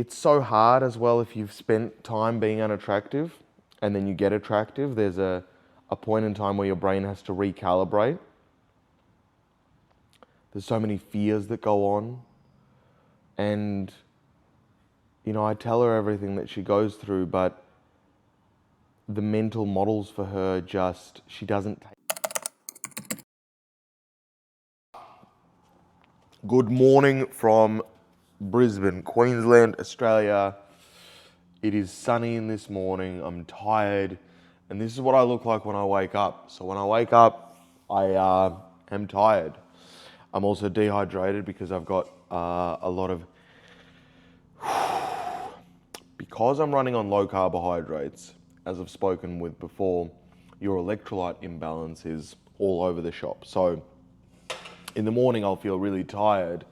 it's so hard as well if you've spent time being unattractive and then you get attractive. There's a point in time where your brain has to recalibrate. There's so many fears that go on. And, I tell her everything that she goes through, but the mental models for her she doesn't take. Good morning from Brisbane, Queensland, Australia. It is sunny in this morning. I'm tired. And this is what I look like when I wake up. So when I wake up, I am tired. I'm also dehydrated because I've got a lot of... Because I'm running on low carbohydrates, as I've spoken with before, your electrolyte imbalance is all over the shop. So in the morning, I'll feel really tired,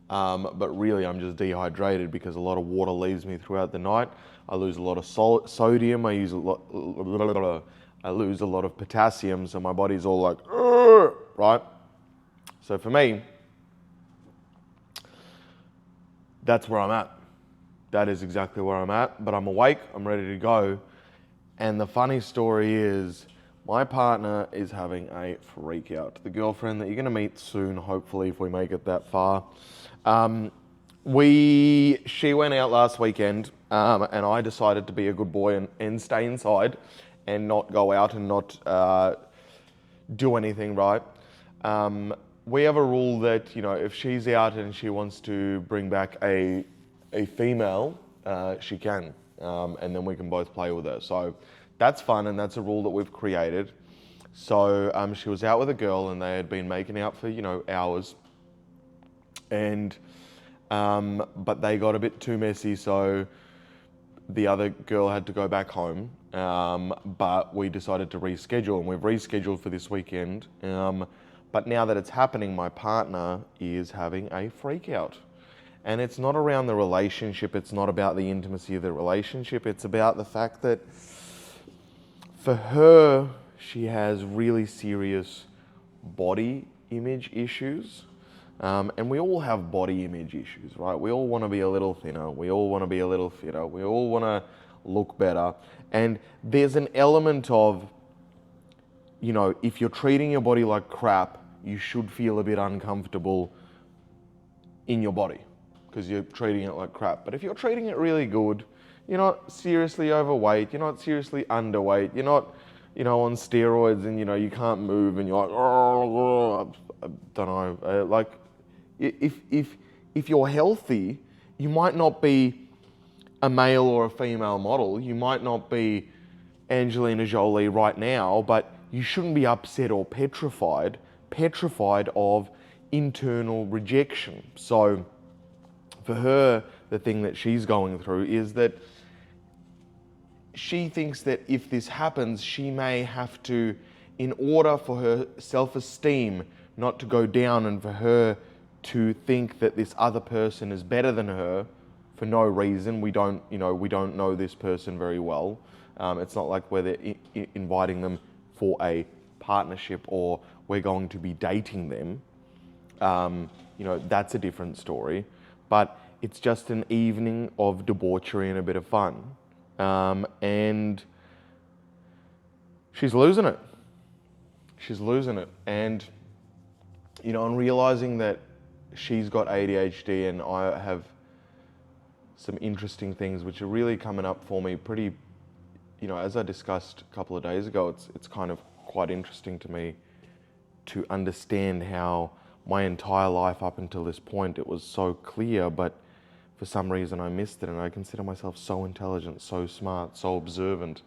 but really I'm just dehydrated because a lot of water leaves me throughout the night. I lose a lot of sodium. I lose a lot of potassium, so my body's all like, right? So for me, that's where I'm at. That is exactly where I'm at, but I'm awake, I'm ready to go. And the funny story is, my partner is having a freak out. The girlfriend that you're gonna meet soon, hopefully, if we make it that far. She went out last weekend, and I decided to be a good boy and stay inside and not go out and not do anything, right? We have a rule that, if she's out and she wants to bring back a female, she can, and then we can both play with her. So that's fun, and that's a rule that we've created. So she was out with a girl, and they had been making out for hours, and but they got a bit too messy, so the other girl had to go back home. But we decided to reschedule, and we've rescheduled for this weekend. But now that it's happening, my partner is having a freak out. And it's not around the relationship, it's not about the intimacy of the relationship, it's about the fact that for her, she has really serious body image issues. And we all have body image issues, right? We all want to be a little thinner, we all want to be a little fitter, we all want to look better. And there's an element of, if you're treating your body like crap, you should feel a bit uncomfortable in your body, because you're treating it like crap. But if you're treating it really good, you're not seriously overweight, you're not seriously underweight, you're not, on steroids and, you can't move and you're like, oh, I don't know. If you're healthy, you might not be a male or a female model, you might not be Angelina Jolie right now, but you shouldn't be upset or petrified of internal rejection. So for her, the thing that she's going through is that she thinks that if this happens, she may have to, in order for her self-esteem not to go down and for her to think that this other person is better than her for no reason. We don't know this person very well. It's not like we're inviting them for a partnership or we're going to be dating them. That's a different story. But it's just an evening of debauchery and a bit of fun. And she's losing it. She's losing it. And, I'm realizing that she's got ADHD and I have some interesting things which are really coming up for me pretty, as I discussed a couple of days ago, it's kind of quite interesting to me to understand how my entire life up until this point, it was so clear, but for some reason I missed it. And I consider myself so intelligent, so smart, so observant,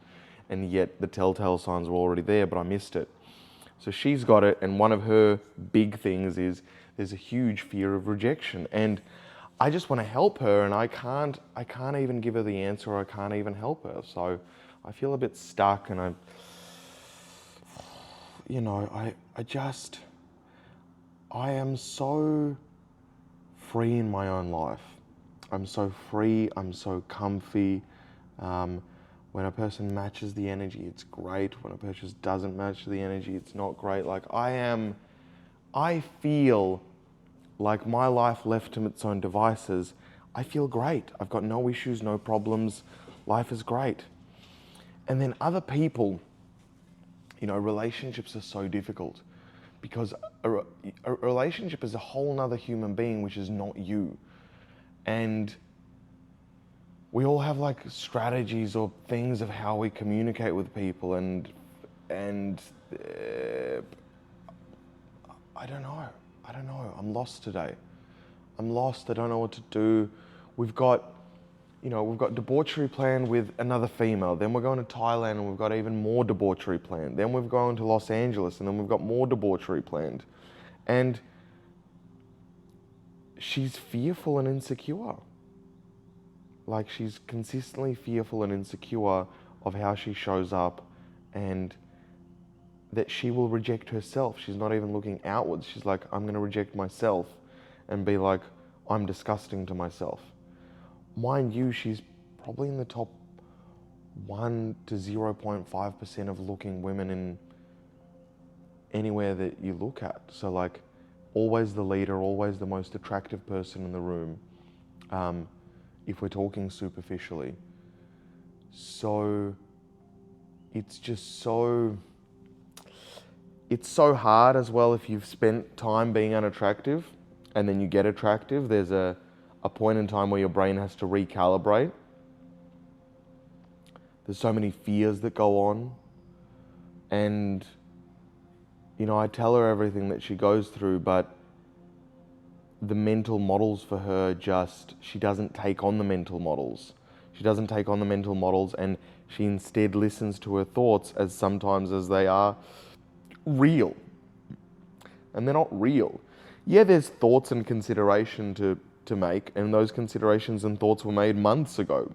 and yet the telltale signs were already there, but I missed it. So she's got it, and one of her big things is there's a huge fear of rejection. And I just want to help her, and I can't even give her the answer, or I can't even help her. So I feel a bit stuck, and I am so free in my own life. I'm so free, I'm so comfy. When a person matches the energy, it's great. When a person doesn't match the energy, it's not great. I feel like my life left to its own devices, I feel great. I've got no issues, no problems. Life is great. And then other people, relationships are so difficult because a relationship is a whole nother human being, which is not you. And we all have like strategies or things of how we communicate with people, and I don't know. I'm lost today. I'm lost. I don't know what to do. We've got debauchery planned with another female. Then we're going to Thailand and we've got even more debauchery planned. Then we've gone to Los Angeles and then we've got more debauchery planned. And she's fearful and insecure. Like, she's consistently fearful and insecure of how she shows up, and that she will reject herself. She's not even looking outwards. She's like, I'm going to reject myself and be like, I'm disgusting to myself. Mind you, she's probably in the top 1 to 0.5% of looking women in anywhere that you look at. So like, always the leader, always the most attractive person in the room, if we're talking superficially. So it's so hard as well if you've spent time being unattractive and then you get attractive. There's a point in time where your brain has to recalibrate. There's so many fears that go on. And, I tell her everything that she goes through, but the mental models for her she doesn't take on the mental models. She doesn't take on the mental models, and she instead listens to her thoughts sometimes as they are real. And they're not real. Yeah, there's thoughts and consideration to make, and those considerations and thoughts were made months ago.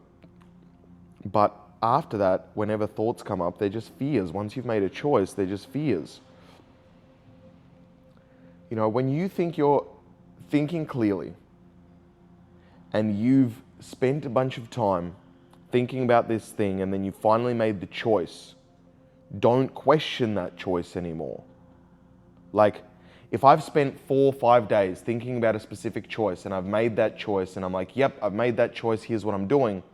But after that, whenever thoughts come up, they're just fears. Once you've made a choice, they're just fears. When you think you're thinking clearly and you've spent a bunch of time thinking about this thing and then you finally made the choice, don't question that choice anymore. Like, if I've spent 4 or 5 days thinking about a specific choice and I've made that choice and I'm like, yep, I've made that choice, here's what I'm doing.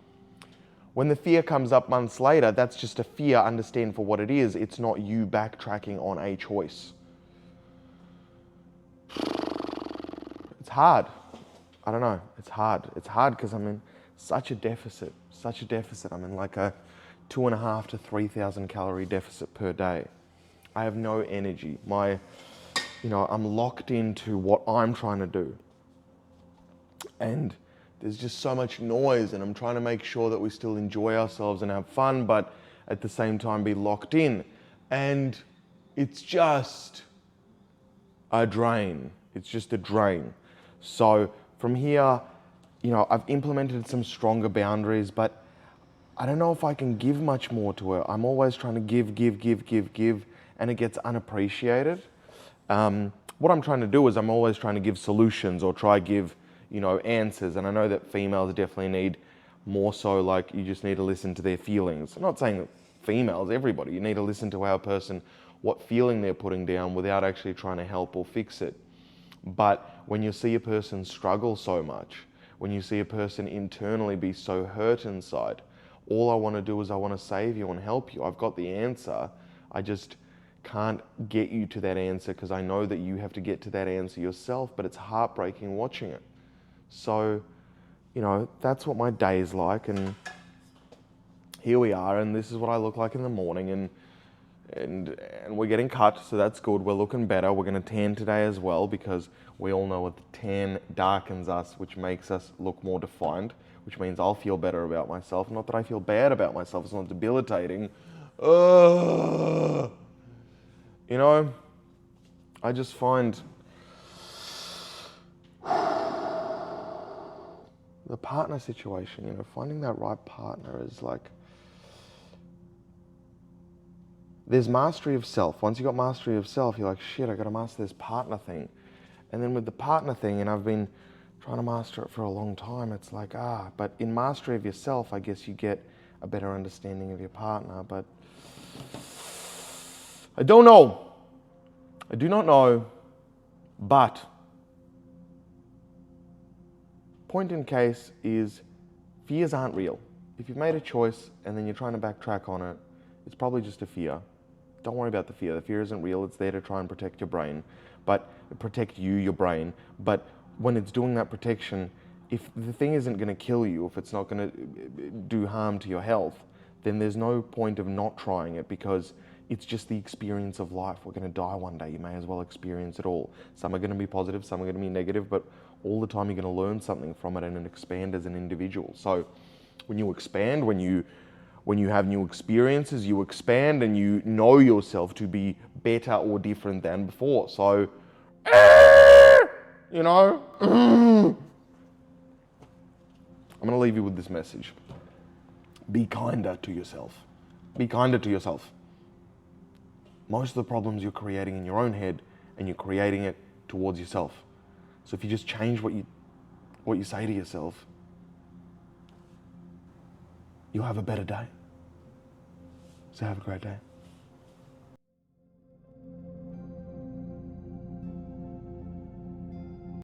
When the fear comes up months later, that's just a fear. Understand for what it is. It's not you backtracking on a choice. It's hard. I don't know. It's hard. It's hard because I'm in such a deficit. I'm in like a 2.5 to 3,000 calorie deficit per day. I have no energy. I'm locked into what I'm trying to do. And there's just so much noise, and I'm trying to make sure that we still enjoy ourselves and have fun, but at the same time be locked in. And it's just a drain. It's just a drain. So from here, I've implemented some stronger boundaries, but I don't know if I can give much more to her. I'm always trying to give, and it gets unappreciated. What I'm trying to do is I'm always trying to give solutions or try give, answers. And I know that females definitely need more so, like, you just need to listen to their feelings. I'm not saying that females, everybody, you need to listen to our person, what feeling they're putting down without actually trying to help or fix it. But when you see a person struggle so much, when you see a person internally be so hurt inside, all I want to do is I want to save you and help you. I've got the answer. I just can't get you to that answer because I know that you have to get to that answer yourself, but it's heartbreaking watching it. So, that's what my day is like, and here we are, and this is what I look like in the morning, and we're getting cut, so that's good. We're looking better. We're going to tan today as well, because we all know what the tan darkens us, which makes us look more defined, which means I'll feel better about myself. Not that I feel bad about myself. It's not debilitating. I just find the partner situation, finding that right partner is like, there's mastery of self. Once you got mastery of self, you're like, shit, I got to master this partner thing. And then with the partner thing, and I've been trying to master it for a long time, it's like, but in mastery of yourself, I guess you get a better understanding of your partner. But I don't know. I do not know. But point in case is fears aren't real. If you've made a choice and then you're trying to backtrack on it, it's probably just a fear. Don't worry about the fear. The fear isn't real. It's there to try and protect your brain, but protect you, your brain. But when it's doing that protection, if the thing isn't going to kill you, if it's not going to do harm to your health, then there's no point of not trying it, because it's just the experience of life. We're going to die one day. You may as well experience it all. Some are going to be positive, some are going to be negative, but all the time you're going to learn something from it and expand as an individual. So when you expand, when you have new experiences, you expand and you know yourself to be better or different than before. So, you know, I'm going to leave you with this message. Be kinder to yourself. Be kinder to yourself. Most of the problems you're creating in your own head, and you're creating it towards yourself. So if you just change what you say to yourself, you'll have a better day. So have a great day.